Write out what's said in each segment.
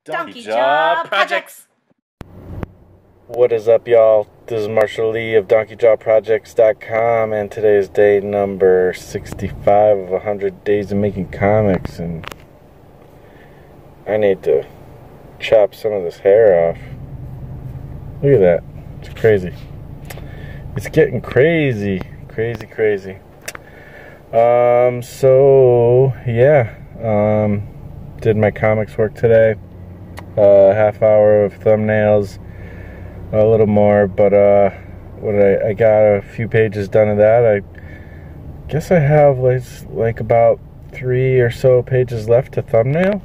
Donkey Jaw Projects! What is up, y'all? This is Marshall Lee of DonkeyJawProjects.com, and today is day number 65 of 100 days of making comics, and I need to chop some of this hair off. Look at that. It's crazy. It's getting crazy. Crazy. Did my comics work today. Half hour of thumbnails, a little more, but I got a few pages done of that. I guess I have like about 3 or so pages left to thumbnail.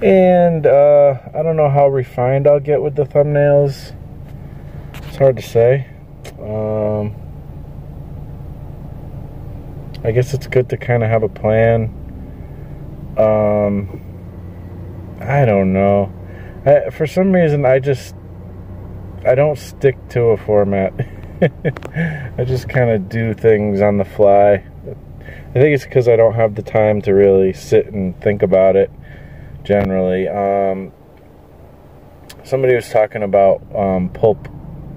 And I don't know how refined I'll get with the thumbnails. It's hard to say. I guess it's good to kind of have a plan. I don't know. For some reason, I don't stick to a format. I just kind of do things on the fly. I think it's because I don't have the time to really sit and think about it, generally. Somebody was talking about pulp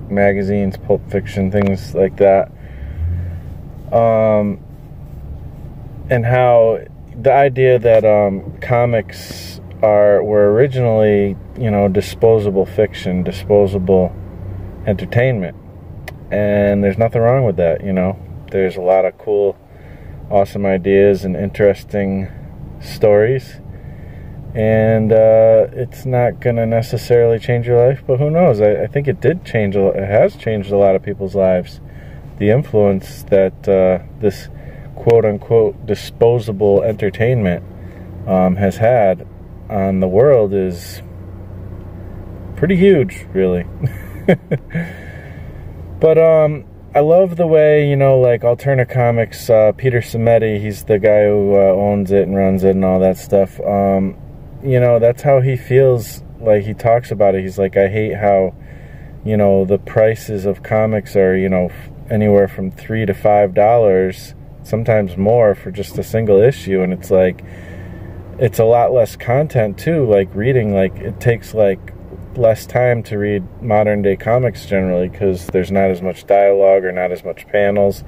magazines, pulp fiction, things like that. And how the idea that comics were originally, disposable fiction, disposable entertainment. And there's nothing wrong with that, There's a lot of cool, awesome ideas and interesting stories. And it's not going to necessarily change your life, but who knows? I think it did change. It has changed a lot of people's lives. The influence that this quote-unquote disposable entertainment has had on the world is pretty huge, really. But I love the way, like Alterna Comics, Peter Simeti, he's the guy who owns it and runs it and all that stuff. That's how he feels. Like, he talks about it. He's like, I hate how, the prices of comics are, anywhere from $3 to $5, sometimes more, for just a single issue. And it's like, it's a lot less content too. Like reading, it takes less time to read modern day comics generally, because there's not as much dialogue or not as much panels,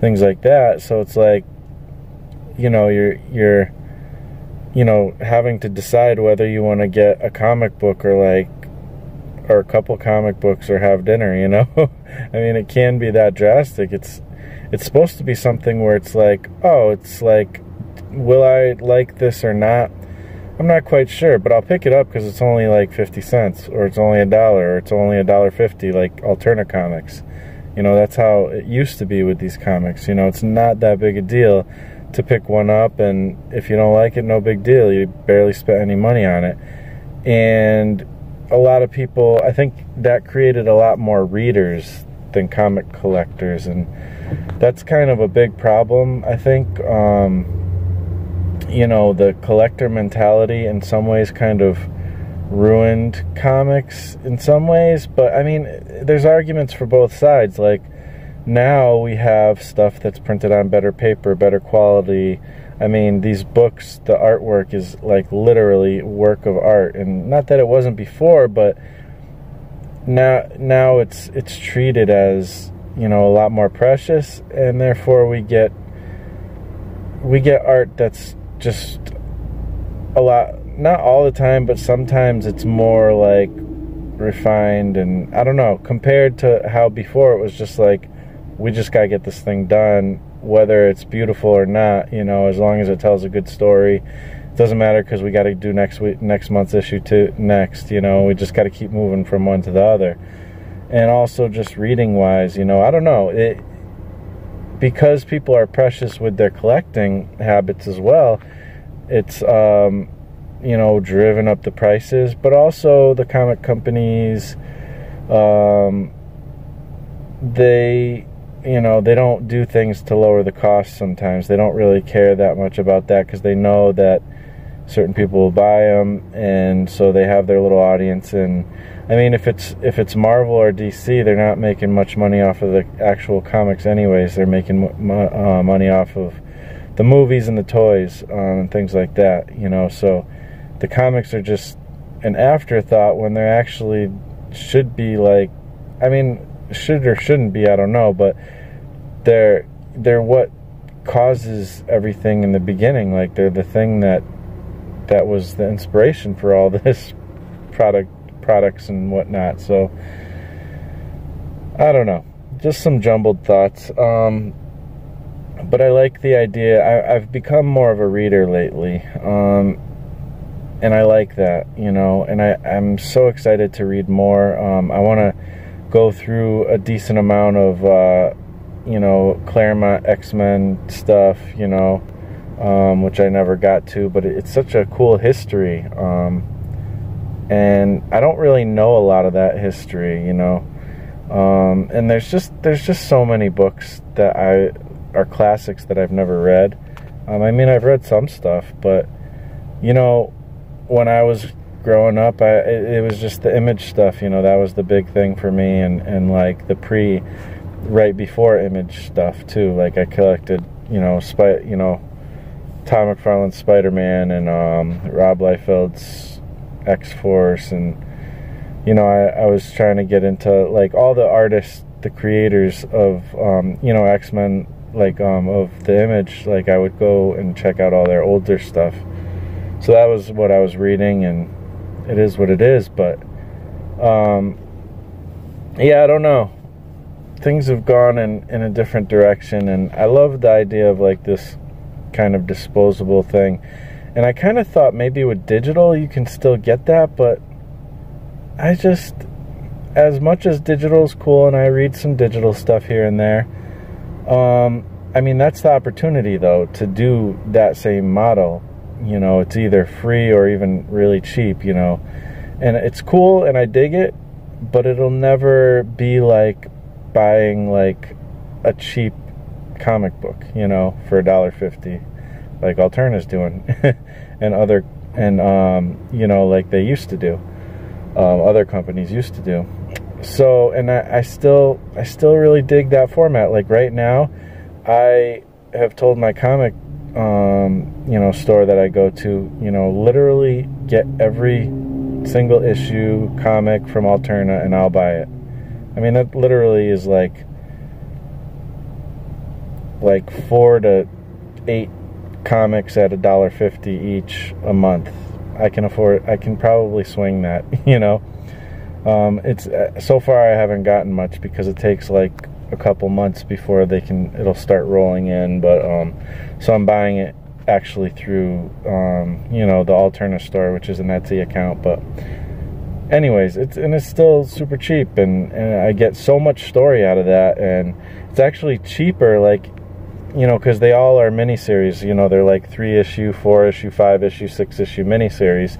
things like that. So it's like, you're having to decide whether you want to get a comic book or a couple comic books or have dinner, I mean, it can be that drastic. It's supposed to be something where it's like, oh, it's like, will I like this or not? I'm not quite sure, but I'll pick it up because it's only like 50 cents, or it's only $1, or it's only $1.50, like Alterna Comics. That's how it used to be with these comics. It's not that big a deal to pick one up, and if you don't like it, no big deal. You barely spent any money on it. And a lot of people, I think that created a lot more readers than comic collectors, and that's kind of a big problem, I think. The collector mentality in some ways kind of ruined comics in some ways, but I mean, there's arguments for both sides. Like, now we have stuff that's printed on better paper, better quality. I mean, these books, the artwork is like literally work of art, and not that it wasn't before, but now it's treated as, a lot more precious, and therefore we get art that's just a lot, not all the time, but sometimes it's more like refined, and I don't know, compared to how before it was just like, we just gotta get this thing done, whether it's beautiful or not, as long as it tells a good story. It doesn't matter, because we gotta do next month's issue next, we just gotta keep moving from one to the other. And also just reading wise, I don't know, because people are precious with their collecting habits as well, it's driven up the prices. But also the comic companies, they don't do things to lower the cost sometimes. They don't really care that much about that, because they know that certain people will buy them, and so they have their little audience. And I mean, if it's Marvel or DC, they're not making much money off of the actual comics anyways. They're making money off of the movies and the toys and things like that, So the comics are just an afterthought when they're actually should be like, I mean, should or shouldn't be, I don't know, but they're what causes everything in the beginning. Like, they're the thing that was the inspiration for all this products and whatnot. So I don't know, just some jumbled thoughts. But I like the idea. I've become more of a reader lately, and I like that, you know, and I'm so excited to read more. I want to go through a decent amount of you know, Claremont X-Men stuff, you know, which I never got to, but it's such a cool history, and I don't really know a lot of that history, you know, and there's just so many books that are classics that I've never read. I mean, I've read some stuff, but, you know, when I was growing up, it was just the Image stuff, you know, that was the big thing for me, and like the right before Image stuff too. Like, I collected, you know, Tom McFarlane's Spider-Man and Rob Liefeld's X-Force, and, you know, I was trying to get into like all the artists, the creators of you know, X-Men, like of the Image. Like, I would go and check out all their older stuff. So that was what I was reading, and it is what it is. But yeah, I don't know, things have gone in a different direction, and I love the idea of like this kind of disposable thing. And I kind of thought maybe with digital you can still get that, but I just, as much as digital's cool, and I read some digital stuff here and there, I mean, that's the opportunity though, to do that same model. You know, it's either free or even really cheap, you know, and it's cool and I dig it, but it'll never be like buying like a cheap comic book, you know, for $1.50 like Alterna's doing and you know, like they used to do, other companies used to do. So, and I still really dig that format. Like right now, I have told my comic you know, store that I go to, you know, literally get every single issue comic from Alterna and I'll buy it. I mean, that literally is like 4 to 8 comics at $1.50 each a month. I can probably swing that, you know. It's so far I haven't gotten much because it takes like a couple months before it'll start rolling in, but so I'm buying it actually through you know, the Alterna store, which is an Etsy account. But anyways, it's still super cheap, and I get so much story out of that, and it's actually cheaper, like, you know, because they all are miniseries, you know, they're like 3-issue, 4-issue, 5-issue, 6-issue miniseries,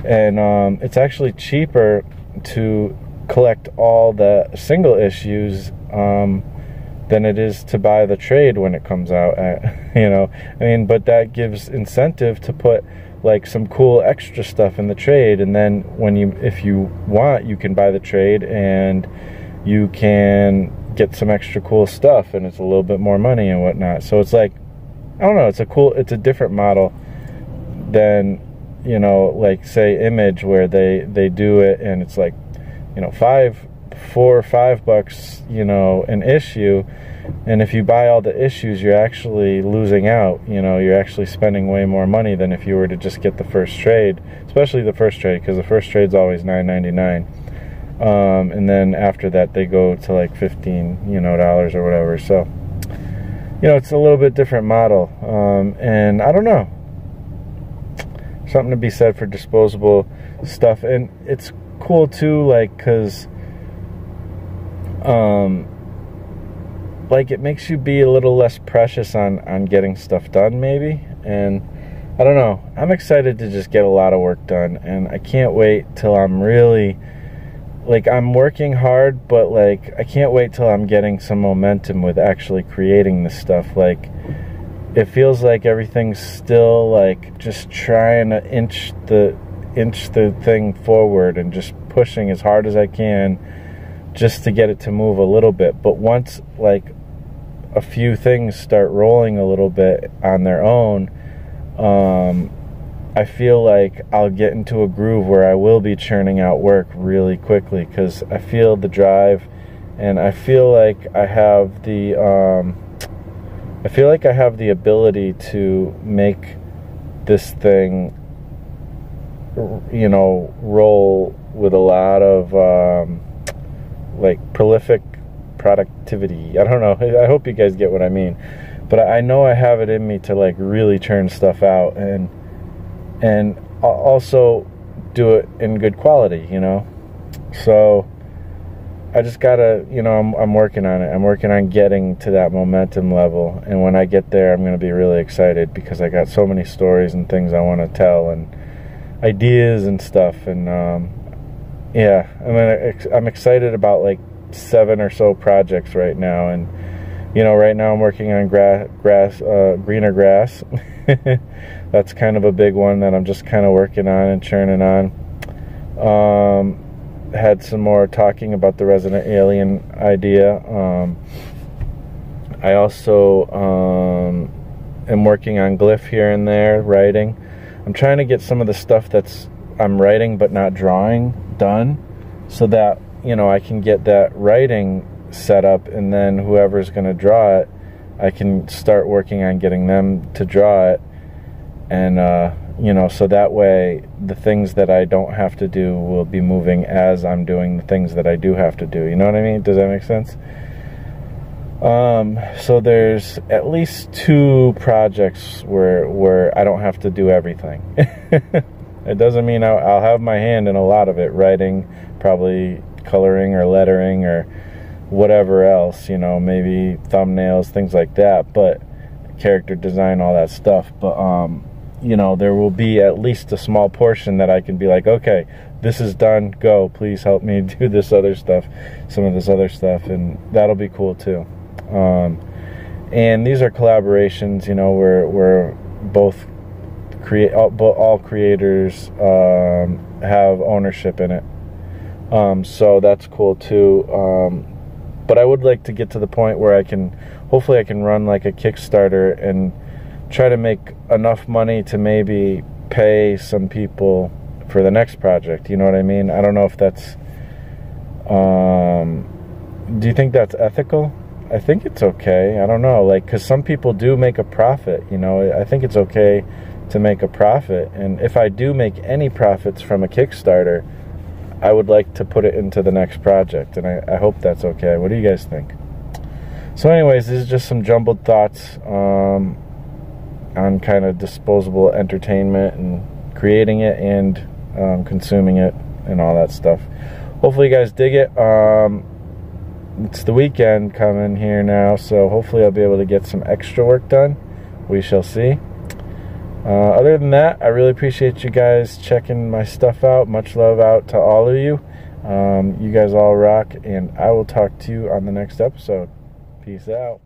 and it's actually cheaper to collect all the single issues than it is to buy the trade when it comes out at, you know, I mean, but that gives incentive to put like some cool extra stuff in the trade, and then when if you want, you can buy the trade and you can get some extra cool stuff, and it's a little bit more money and whatnot. So it's like, I don't know, it's a different model than, you know, like say Image, where they do it and it's like, you know, $4 or $5, you know, an issue, and if you buy all the issues, you're actually losing out. You know, you're actually spending way more money than if you were to just get the first trade, especially the first trade, because the first trade's always $9.99, and then after that they go to like $15, you know, dollars or whatever. So, you know, it's a little bit different model, and I don't know, something to be said for disposable stuff. And it's cool too, like, because like, it makes you be a little less precious on getting stuff done, maybe. And I don't know, I'm excited to just get a lot of work done, and I can't wait till I'm really, like, I'm working hard, but like, I can't wait till I'm getting some momentum with actually creating this stuff. Like, it feels like everything's still like just trying to inch the thing forward and just pushing as hard as I can just to get it to move a little bit. But once like a few things start rolling a little bit on their own, I feel like I'll get into a groove where I will be churning out work really quickly, because I feel the drive, and I feel like I have the ability to make this thing, you know, roll with a lot of like prolific productivity. I don't know. I hope you guys get what I mean. But I know I have it in me to like really churn stuff out, and also do it in good quality, you know. So I just gotta, you know, I'm working on it. I'm working on getting to that momentum level, and when I get there, I'm gonna be really excited, because I got so many stories and things I want to tell, and ideas and stuff. And yeah, I'm excited about like 7 or so projects right now. And you know, right now I'm working on greener grass. That's kind of a big one that I'm just kind of working on and churning on. Had some more talking about the Resident Alien idea. I also am working on glyph here and there, writing. I'm trying to get some of the stuff that's I'm writing but not drawing done, so that, you know, I can get that writing set up, and then whoever's going to draw it, I can start working on getting them to draw it. And you know, so that way the things that I don't have to do will be moving as I'm doing the things that I do have to do. You know what I mean? Does that make sense? So there's at least 2 projects where I don't have to do everything. It doesn't mean I'll have my hand in a lot of it, writing, probably coloring or lettering or whatever else, you know, maybe thumbnails, things like that, but character design, all that stuff. But you know, there will be at least a small portion that I can be like, okay, this is done, go, please help me do this other stuff, some of this other stuff, and that'll be cool too. And these are collaborations, you know, where both all creators have ownership in it. So that's cool too. But I would like to get to the point where hopefully I can run like a Kickstarter and try to make enough money to maybe pay some people for the next project. You know what I mean? I don't know if that's, do you think that's ethical? I think it's okay. I don't know, like, because some people do make a profit, you know. I think it's okay to make a profit, and if I do make any profits from a Kickstarter, I would like to put it into the next project, and I hope that's okay. What do you guys think? So anyways, this is just some jumbled thoughts on kind of disposable entertainment and creating it and consuming it and all that stuff. Hopefully you guys dig it. It's the weekend coming here now, so hopefully I'll be able to get some extra work done. We shall see. Other than that, I really appreciate you guys checking my stuff out. Much love out to all of you. You guys all rock, and I will talk to you on the next episode. Peace out.